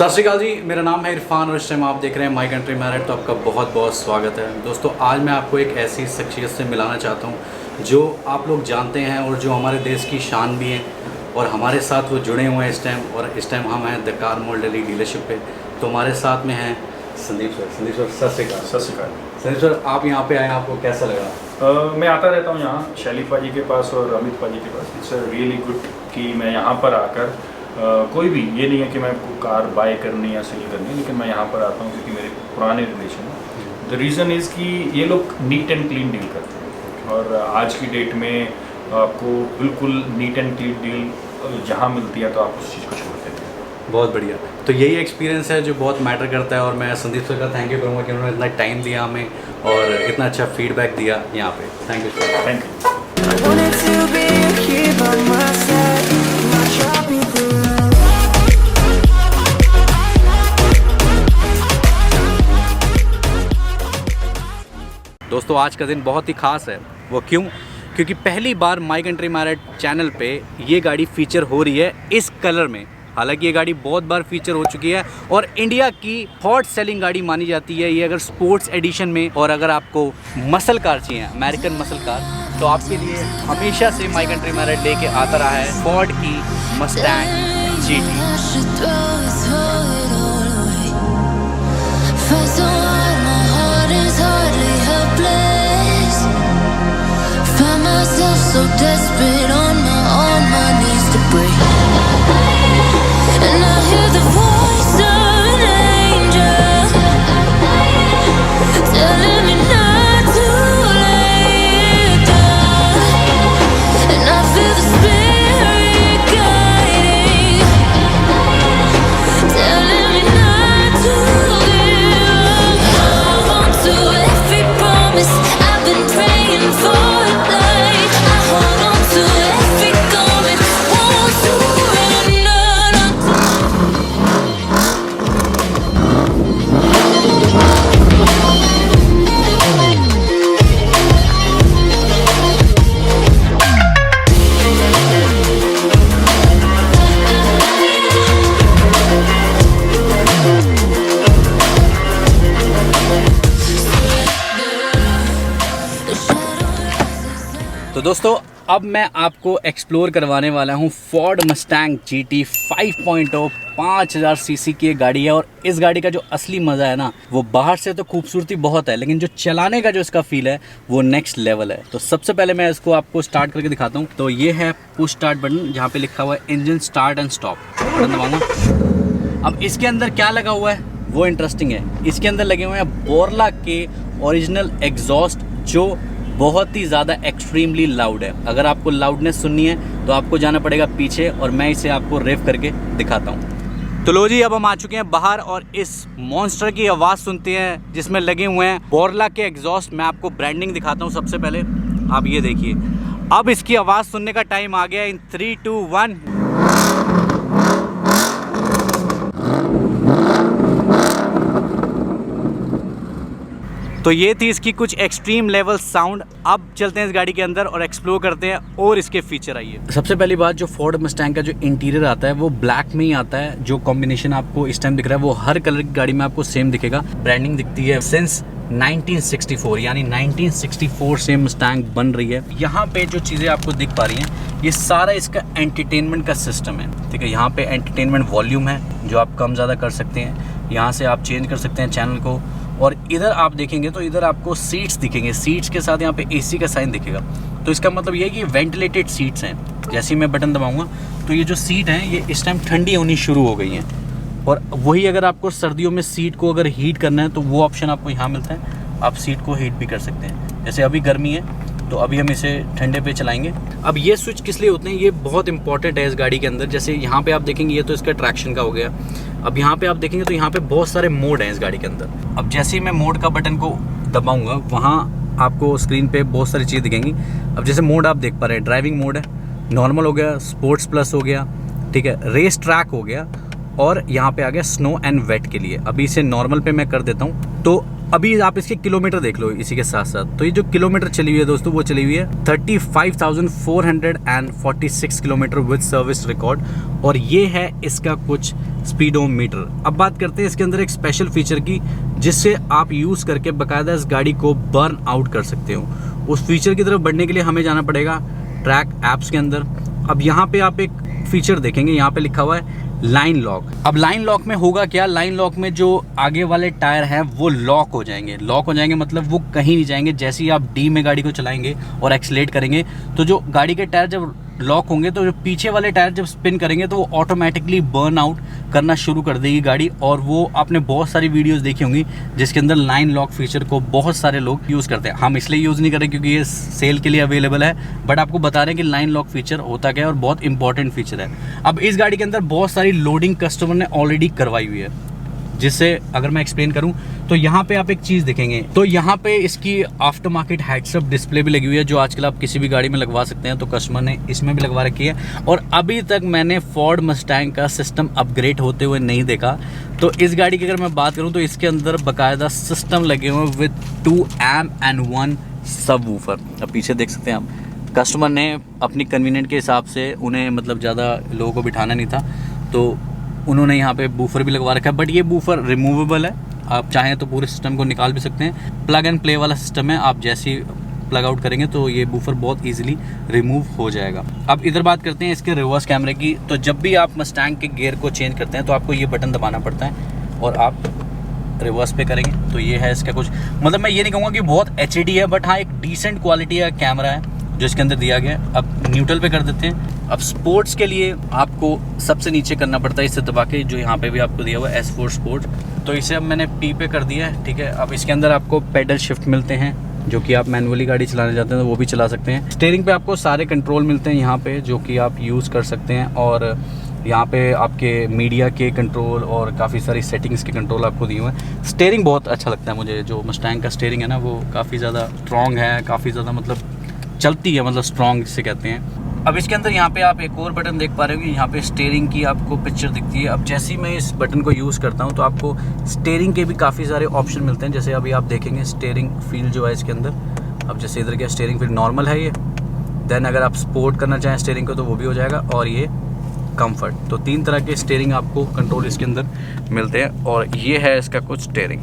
सत श्री अकाल जी, मेरा नाम है इरफान और इस टाइम आप देख रहे हैं माई कंट्री मैरिड। तो आपका बहुत बहुत स्वागत है दोस्तों। आज मैं आपको एक ऐसी शख्सियत से मिलाना चाहता हूँ जो आप लोग जानते हैं और जो हमारे देश की शान भी है और हमारे साथ वो जुड़े हुए हैं इस टाइम। और इस टाइम हम हैं the car mole Delhi dealership पे। तो हमारे साथ में हैं संदीप सर। संदीप सर सत श्री अकाल। सत श्री अकाल। संदीप सर, आप यहाँ पे आए, आपको कैसा लगा? मैं आता रहता हूँ यहाँ शैली पाजी के पास और अमित पाजी के पास। इट्स रियली गुड कि मैं यहाँ पर आकर कोई भी ये नहीं है कि मैं कार बाय करनी या सेल करनी, लेकिन मैं यहाँ पर आता हूँ क्योंकि मेरे पुराने रिलेशन हैं। द रीज़न इज़ कि ये लोग नीट एंड क्लीन डील करते हैं और आज की डेट में आपको बिल्कुल नीट एंड क्लीन डील जहाँ मिलती है तो आप उस चीज़ को छोड़ देते हैं। बहुत बढ़िया। तो यही एक्सपीरियंस है जो बहुत मैटर करता है और मैं संदीप सर का थैंक यू करूँगा कि उन्होंने इतना टाइम दिया हमें और इतना अच्छा फीडबैक दिया यहाँ पे। Thank you sir. Thank you. दोस्तों, आज का दिन बहुत ही ख़ास है। वो क्यों? क्योंकि पहली बार माई कंट्री मैरिड चैनल पे ये गाड़ी फीचर हो रही है इस कलर में। हालांकि ये गाड़ी बहुत बार फीचर हो चुकी है और इंडिया की हॉट सेलिंग गाड़ी मानी जाती है ये, अगर स्पोर्ट्स एडिशन में। और अगर आपको मसल कार चाहिए, अमेरिकन मसल कार, तो आपके लिए हमेशा से माई कंट्री मैरिड लेके आता रहा है फोर्ड की Mustang GT. So desperate on my knees to break, and I hear the voice of an angel telling me not to lay it down, and I feel the spirit guiding, telling me not to give up. Hold on to every promise I've been praying for. तो दोस्तों, अब मैं आपको explore करवाने वाला हूँ Ford Mustang GT 5.0 5000 CC की एक गाड़ी है। और इस गाड़ी का जो असली मज़ा है ना, वो बाहर से तो खूबसूरती बहुत है, लेकिन जो चलाने का जो इसका फील है वो नेक्स्ट लेवल है। तो सबसे पहले मैं इसको आपको स्टार्ट करके दिखाता हूँ। तो ये है पुश स्टार्ट बटन, जहाँ पे लिखा हुआ है engine start and stop. Button दबाऊंगा। अब इसके अंदर क्या लगा हुआ है वो इंटरेस्टिंग है। इसके अंदर लगे हुए हैं बोरला के ओरिजिनल एग्जॉस्ट, जो बहुत ही ज़्यादा एक्सट्रीमली लाउड है। अगर आपको लाउडनेस सुननी है तो आपको जाना पड़ेगा पीछे और मैं इसे आपको रेव करके दिखाता हूँ। तो लो जी, अब हम आ चुके हैं बाहर और इस मॉन्स्टर की आवाज़ सुनते हैं जिसमें लगे हुए हैं बोरला के एग्जॉस्ट। मैं आपको ब्रांडिंग दिखाता हूँ। सबसे पहले आप ये देखिए। अब इसकी आवाज़ सुनने का टाइम आ गया। इन 3, 2, 1। तो ये थी इसकी कुछ एक्सट्रीम लेवल साउंड। अब चलते हैं इस गाड़ी के अंदर और एक्सप्लोर करते हैं और इसके फीचर। आइए। सबसे पहली बात, जो फोर्ड मस्टैंग का जो इंटीरियर आता है वो ब्लैक में ही आता है। जो कॉम्बिनेशन आपको इस टाइम दिख रहा है वो हर कलर की गाड़ी में आपको सेम दिखेगा। ब्रांडिंग दिखती है सिंस 1964, यानी 1964 से मस्टैंग बन रही है। यहाँ पे जो चीज़ें आपको दिख पा रही हैं ये सारा इसका एंटरटेनमेंट का सिस्टम है। ठीक है, यहाँ पे एंटरटेनमेंट वॉल्यूम है जो आप कम ज़्यादा कर सकते हैं। यहाँ से आप चेंज कर सकते हैं चैनल को। और इधर आप देखेंगे तो इधर आपको सीट्स दिखेंगे। सीट्स के साथ यहाँ पे एसी का साइन दिखेगा। तो इसका मतलब ये है कि वेंटिलेटेड सीट्स हैं। जैसे ही मैं बटन दबाऊंगा तो ये जो सीट हैं ये इस टाइम ठंडी होनी शुरू हो गई हैं। और वही अगर आपको सर्दियों में सीट को अगर हीट करना है तो वो ऑप्शन आपको यहाँ मिलता है। आप सीट को हीट भी कर सकते हैं। जैसे अभी गर्मी है तो अभी हम इसे ठंडे पे चलाएंगे। अब ये स्विच किस लिए होते हैं ये बहुत इंपॉर्टेंट है इस गाड़ी के अंदर। जैसे यहाँ पे आप देखेंगे ये तो इसका ट्रैक्शन का हो गया। अब यहाँ पे आप देखेंगे तो यहाँ पे बहुत सारे मोड हैं इस गाड़ी के अंदर। अब जैसे ही मैं मोड का बटन को दबाऊंगा वहाँ आपको स्क्रीन पे बहुत सारी चीज़ दिखेंगी। अब जैसे मोड आप देख पा रहे हैं, ड्राइविंग मोड है, नॉर्मल हो गया, स्पोर्ट्स प्लस हो गया, ठीक है, रेस ट्रैक हो गया और यहाँ पे आ गया स्नो एंड वेट के लिए। अभी इसे नॉर्मल पे मैं कर देता हूँ। तो अभी आप इसके किलोमीटर देख लो इसी के साथ साथ। तो ये जो किलोमीटर चली हुई है दोस्तों, वो चली हुई है 35,446 किलोमीटर विद सर्विस रिकॉर्ड। और ये है इसका कुछ स्पीडोमीटर। अब बात करते हैं इसके अंदर एक स्पेशल फीचर की, जिससे आप यूज़ करके बाकायदा इस गाड़ी को बर्न आउट कर सकते हो। उस फीचर की तरफ बढ़ने के लिए हमें जाना पड़ेगा ट्रैक ऐप्स के अंदर। अब यहाँ पे आप एक फीचर देखेंगे, यहाँ पे लिखा हुआ है लाइन लॉक। अब लाइन लॉक में होगा क्या, लाइन लॉक में जो आगे वाले टायर हैं वो लॉक हो जाएंगे। लॉक हो जाएंगे मतलब वो कहीं नहीं जाएंगे। जैसे ही आप डी में गाड़ी को चलाएंगे और एक्सीलेट करेंगे, तो जो गाड़ी के टायर जब लॉक होंगे, तो जो पीछे वाले टायर जब स्पिन करेंगे तो वो ऑटोमेटिकली बर्न आउट करना शुरू कर देगी गाड़ी। और वो आपने बहुत सारी वीडियोस देखी होंगी जिसके अंदर लाइन लॉक फीचर को बहुत सारे लोग यूज़ करते हैं। हम इसलिए यूज़ नहीं कर रहे क्योंकि ये सेल के लिए अवेलेबल है, बट आपको बता रहे हैं कि लाइन लॉक फीचर होता क्या है और बहुत इंपॉर्टेंट फीचर है। अब इस गाड़ी के अंदर बहुत सारी लोडिंग कस्टमर ने ऑलरेडी करवाई हुई है, जिससे अगर मैं एक्सप्लेन करूं तो यहाँ पे आप एक चीज़ देखेंगे, तो यहाँ पे इसकी आफ्टर मार्केट हेड्सअप डिस्प्ले भी लगी हुई है, जो आजकल आप किसी भी गाड़ी में लगवा सकते हैं। तो कस्टमर ने इसमें भी लगवा रखी है। और अभी तक मैंने फोर्ड मस्टैंग का सिस्टम अपग्रेड होते हुए नहीं देखा। तो इस गाड़ी की अगर मैं बात करूँ तो इसके अंदर बाकायदा सिस्टम लगे हुए हैं विद 2 एम्प एंड 1 सबवूफर। अब पीछे देख सकते हैं आप, कस्टमर ने अपनी कन्वीनियंट के हिसाब से, उन्हें मतलब ज़्यादा लोगों को बिठाना नहीं था, तो उन्होंने यहाँ पे बूफर भी लगवा रखा है। बट ये बूफर रिमूवेबल है, आप चाहें तो पूरे सिस्टम को निकाल भी सकते हैं। प्लग एंड प्ले वाला सिस्टम है, आप जैसे ही प्लग आउट करेंगे तो ये बूफर बहुत इजीली रिमूव हो जाएगा। अब इधर बात करते हैं इसके रिवर्स कैमरे की। तो जब भी आप मस्टैंग के गियर को चेंज करते हैं तो आपको ये बटन दबाना पड़ता है और आप रिवर्स पे करेंगे तो ये है इसका कुछ, मतलब मैं ये नहीं कहूँगा कि बहुत HD है, बट हाँ एक डिसेंट क्वालिटी का कैमरा है जो इसके अंदर दिया गया है। अब न्यूट्रल पे कर देते हैं। अब स्पोर्ट्स के लिए आपको सबसे नीचे करना पड़ता है इसे दबा के, जो यहाँ पे भी आपको दिया हुआ है S4 स्पोर्ट। तो इसे अब मैंने P पे कर दिया है, ठीक है। अब इसके अंदर आपको पेडल शिफ्ट मिलते हैं, जो कि आप मैनुअली गाड़ी चलाने जाते हैं तो वो भी चला सकते हैं। स्टीयरिंग पे आपको सारे कंट्रोल मिलते हैं यहाँ पे, जो कि आप यूज़ कर सकते हैं। और यहाँ पे आपके मीडिया के कंट्रोल और काफ़ी सारी सेटिंग्स के कंट्रोल आपको दिए हुए हैं। स्टीयरिंग बहुत अच्छा लगता है मुझे, जो मस्टैंग का स्टीयरिंग है ना, वो काफ़ी ज़्यादा स्ट्रॉन्ग है, काफ़ी ज़्यादा मतलब चलती है, मतलब स्ट्रॉन्ग जिसे कहते हैं। अब इसके अंदर यहाँ पे आप एक और बटन देख पा रहे हो कि यहाँ पे स्टीयरिंग की आपको पिक्चर दिखती है। अब जैसे ही मैं इस बटन को यूज़ करता हूँ तो आपको स्टीयरिंग के भी काफ़ी सारे ऑप्शन मिलते हैं। जैसे अभी आप देखेंगे स्टीयरिंग फील जो है इसके अंदर, अब जैसे इधर क्या स्टीयरिंग फील नॉर्मल है ये, देन अगर आप स्पोर्ट करना चाहें स्टीयरिंग को तो वो भी हो जाएगा, और ये कंफर्ट। तो 3 तरह के स्टीयरिंग आपको कंट्रोल इसके अंदर मिलते हैं। और ये है इसका कुछ स्टीयरिंग।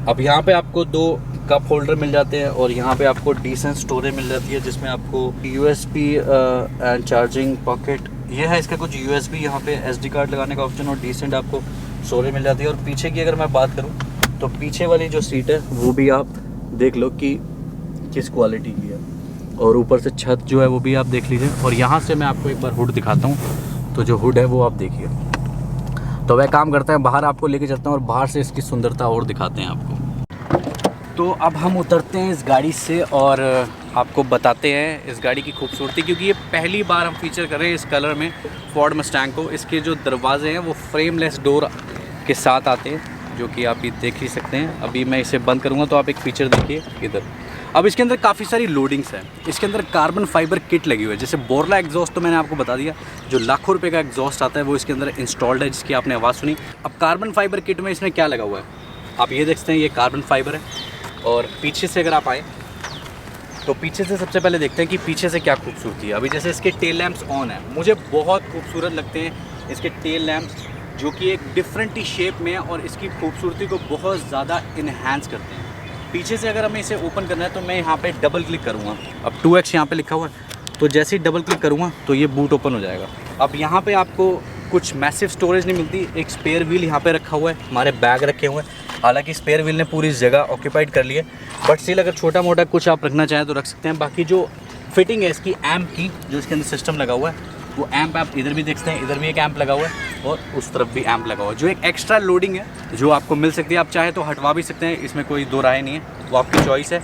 अब यहाँ पे आपको 2 कप होल्डर मिल जाते हैं और यहाँ पे आपको डिसेंट स्टोरेज मिल जाती है, जिसमें आपको USB एंड चार्जिंग पॉकेट, ये है इसका कुछ USB, यहाँ पे SD कार्ड लगाने का ऑप्शन, और डिसेंट आपको स्टोरेज मिल जाती है। और पीछे की अगर मैं बात करूँ तो पीछे वाली जो सीट है वो भी आप देख लो कि किस क्वालिटी की है, और ऊपर से छत जो है वो भी आप देख लीजिए। और यहाँ से मैं आपको एक बार हुड दिखाता हूँ, तो जो हुड है वो आप देखिए। तो वह काम करता है, बाहर आपको लेके चलता हूँ और बाहर से इसकी सुंदरता और दिखाते हैं आपको। तो अब हम उतरते हैं इस गाड़ी से और आपको बताते हैं इस गाड़ी की खूबसूरती, क्योंकि ये पहली बार हम फीचर कर रहे हैं इस कलर में फोर्ड मस्टैंग को। इसके जो दरवाजे हैं वो फ्रेमलेस डोर के साथ आते हैं, जो कि आप ये देख ही सकते हैं। अभी मैं इसे बंद करूँगा तो आप एक फ़ीचर देखिए इधर। अब इसके अंदर काफ़ी सारी लोडिंग्स हैं। इसके अंदर कार्बन फाइबर किट लगी हुई है। जैसे बोरला एग्जॉस्ट तो मैंने आपको बता दिया, जो लाखों रुपए का एग्जॉस्ट आता है वो इसके अंदर इंस्टॉल्ड है, जिसकी आपने आवाज़ सुनी। अब कार्बन फाइबर किट में इसमें क्या लगा हुआ है आप ये देख सकते हैं, ये कार्बन फाइबर है। और पीछे से अगर आप आए तो पीछे से सबसे पहले देखते हैं कि पीछे से क्या खूबसूरती है। अभी जैसे इसके टेल लैंप्स ऑन है, मुझे बहुत खूबसूरत लगते हैं इसके टेल लैंप्स, जो कि एक डिफरेंट ही शेप में है और इसकी खूबसूरती को बहुत ज़्यादा इन्हांस करते हैं। पीछे से अगर हमें इसे ओपन करना है तो मैं यहाँ पे डबल क्लिक करूँगा। अब 2x यहाँ पे लिखा हुआ है, तो जैसे ही डबल क्लिक करूँगा तो ये बूट ओपन हो जाएगा। अब यहाँ पे आपको कुछ मैसिव स्टोरेज नहीं मिलती। एक स्पेयर व्हील यहाँ पे रखा हुआ है, हमारे बैग रखे हुए हैं। हालांकि स्पेयर व्हील ने पूरी जगह ऑक्यूपाइड कर ली है, बट स्टिल अगर छोटा मोटा कुछ आप रखना चाहें तो रख सकते हैं। बाकी जो फिटिंग है इसकी एम्प की, जो इसके अंदर सिस्टम लगा हुआ है, वो एम्प आप इधर भी देख सकते हैं, इधर भी एक एम्प लगा हुआ है और उस तरफ भी एम्प लगा हुआ है, जो एक एक्स्ट्रा लोडिंग है जो आपको मिल सकती है। आप चाहे तो हटवा भी सकते हैं, इसमें कोई दो राय नहीं है, वो आपकी चॉइस है।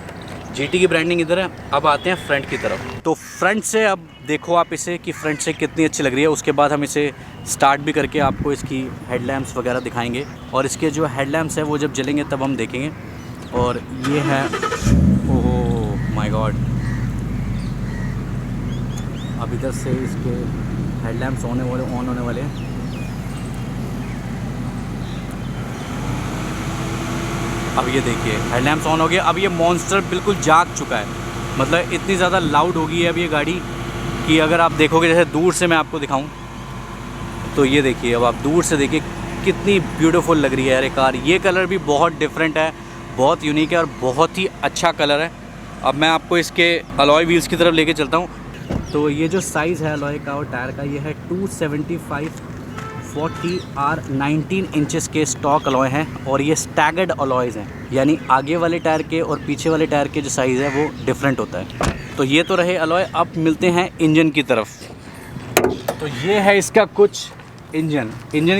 GT की ब्रांडिंग इधर है। अब आते हैं फ्रंट की तरफ। तो फ्रंट से अब देखो आप इसे कि फ्रंट से कितनी अच्छी लग रही है। उसके बाद हम इसे स्टार्ट भी करके आपको इसकी हेडलैम्प्स वगैरह दिखाएंगे, और इसके जो हेडलैम्प्स है वो जब जलेंगे तब हम देखेंगे। और ये है, ओह माय गॉड, अब इधर से इसके हेडलैम्प्स ऑन होने वाले हैं। अब ये देखिए हेडलैम्प्स ऑन हो गया। अब ये मॉन्स्टर बिल्कुल जाग चुका है, मतलब इतनी ज़्यादा लाउड हो गई है अब ये गाड़ी कि अगर आप देखोगे, जैसे दूर से मैं आपको दिखाऊं तो ये देखिए, अब आप दूर से देखिए कितनी ब्यूटीफुल लग रही है यार ये कार। ये कलर भी बहुत डिफरेंट है, बहुत यूनिक है और बहुत ही अच्छा कलर है। अब मैं आपको इसके अलॉय व्हील्स की तरफ लेके चलता हूँ। तो ये जो साइज़ है अलॉय का और टायर का, ये है 275/40R 19 इंचेस के स्टॉक अलॉय हैं और ये स्टैगर्ड अलॉयज़ हैं, यानी आगे वाले टायर के और पीछे वाले टायर के जो साइज़ है वो डिफरेंट होता है। तो ये तो रहे अलॉय, अब मिलते हैं इंजन की तरफ। तो ये है इसका कुछ इंजन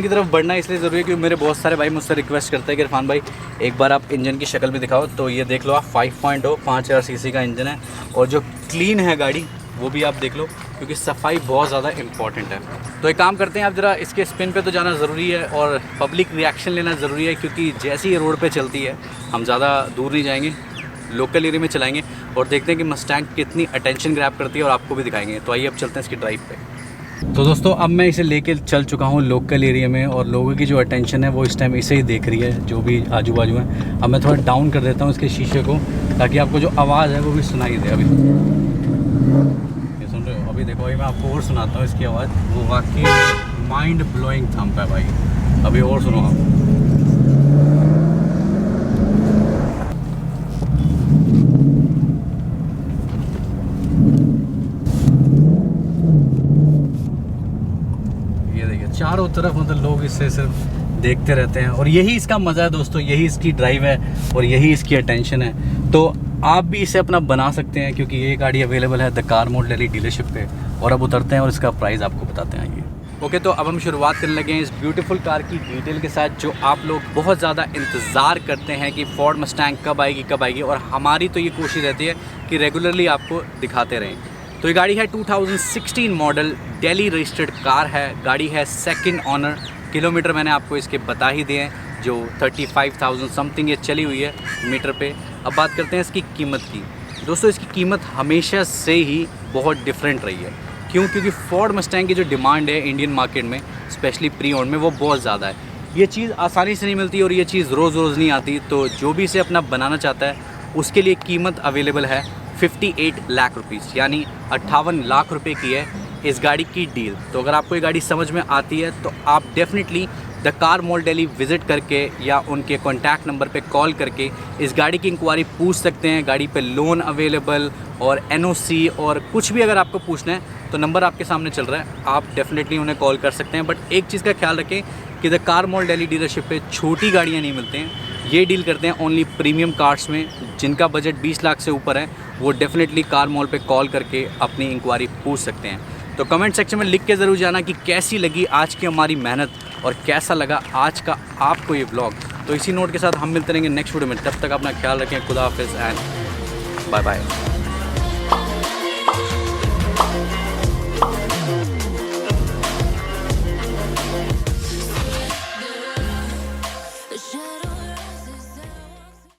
की तरफ बढ़ना इसलिए ज़रूरी है क्योंकि मेरे बहुत सारे भाई मुझसे रिक्वेस्ट करते हैं कि इरफान भाई एक बार आप इंजन की शक्ल में दिखाओ। तो ये देख लो आप 5.0 5000 सीसी का इंजन है और जो क्लीन है गाड़ी वो भी आप देख लो, क्योंकि सफाई बहुत ज़्यादा इंपॉर्टेंट है। तो एक काम करते हैं, आप ज़रा इसके स्पिन पे तो जाना ज़रूरी है और पब्लिक रिएक्शन लेना ज़रूरी है, क्योंकि जैसे ही रोड पे चलती है हम ज़्यादा दूर नहीं जाएंगे, लोकल एरिया में चलाएंगे और देखते हैं कि मस्टैंग कितनी अटेंशन ग्रैब करती है और आपको भी दिखाएंगे। तो आइए अब चलते हैं इसकी ड्राइव पे। तो दोस्तों अब मैं इसे लेके चल चुका हूँ लोकल एरिया में और लोगों की जो अटेंशन है वो इस टाइम इसे ही देख रही है, जो भी आजू बाजू हैं। अब मैं थोड़ा डाउन कर देता हूँ इसके शीशे को ताकि आपको जो आवाज़ है वो भी सुनाई दे। अभी ये सुन रहे हो? अभी देखो, अभी मैं आपको और सुनाता हूँ इसकी आवाज़, वो वाकई माइंड ब्लोइंग थंप है भाई। अभी और सुनो आप। चारों तरफ मतलब लोग इससे सिर्फ देखते रहते हैं और यही इसका मज़ा है दोस्तों, यही इसकी ड्राइव है और यही इसकी अटेंशन है। तो आप भी इसे अपना बना सकते हैं क्योंकि ये गाड़ी अवेलेबल है the car mode Delhi dealership पे। और अब उतरते हैं और इसका प्राइस आपको बताते हैं। ये ओके, तो अब हम शुरुआत करने लगे हैं इस ब्यूटीफुल कार की डिटेल के साथ, जो आप लोग बहुत ज़्यादा इंतज़ार करते हैं कि फोर्ड मस्टैंग कब आएगी और हमारी तो ये कोशिश रहती है कि रेगुलरली आपको दिखाते रहें। तो ये गाड़ी है 2016 मॉडल, दिल्ली रजिस्टर्ड कार है। गाड़ी है सेकंड ऑनर। किलोमीटर मैंने आपको इसके बता ही दिए हैं, जो 35,000 समथिंग ये चली हुई है मीटर पे। अब बात करते हैं इसकी कीमत की। दोस्तों इसकी कीमत हमेशा से ही बहुत डिफरेंट रही है। क्यों? क्योंकि फोर्ड मस्टैंग की जो डिमांड है इंडियन मार्केट में, स्पेशली प्री ओन्ड में, वो बहुत ज़्यादा है। ये चीज़ आसानी से नहीं मिलती और ये चीज़ रोज़ रोज़ नहीं आती। तो जो भी इसे अपना बनाना चाहता है उसके लिए कीमत अवेलेबल है 58 लाख रुपीज़, यानी 58 लाख रुपए की है इस गाड़ी की डील। तो अगर आपको ये गाड़ी समझ में आती है तो आप definitely the car mall Delhi visit करके या उनके कॉन्टैक्ट नंबर पे कॉल करके इस गाड़ी की इंक्वायरी पूछ सकते हैं। गाड़ी पे लोन अवेलेबल और NOC और कुछ भी अगर आपको पूछना है तो नंबर आपके सामने चल रहा है, आप डेफिनेटली उन्हें कॉल कर सकते हैं। बट एक चीज़ का ख्याल रखें कि the car mall Delhi dealership पे छोटी गाड़ियाँ नहीं मिलते हैं। ये डील करते हैं ओनली प्रीमियम कार्स में। जिनका बजट 20 लाख से ऊपर है वो डेफिनेटली कार मॉल पे कॉल करके अपनी इंक्वायरी पूछ सकते हैं। तो कमेंट सेक्शन में लिख के ज़रूर जाना कि कैसी लगी आज की हमारी मेहनत और कैसा लगा आज का आपको ये व्लॉग। तो इसी नोट के साथ हम मिलते रहेंगे नेक्स्ट वीडियो में। तब तक अपना ख्याल रखें। खुदा हाफिज़ एंड बाय बाय।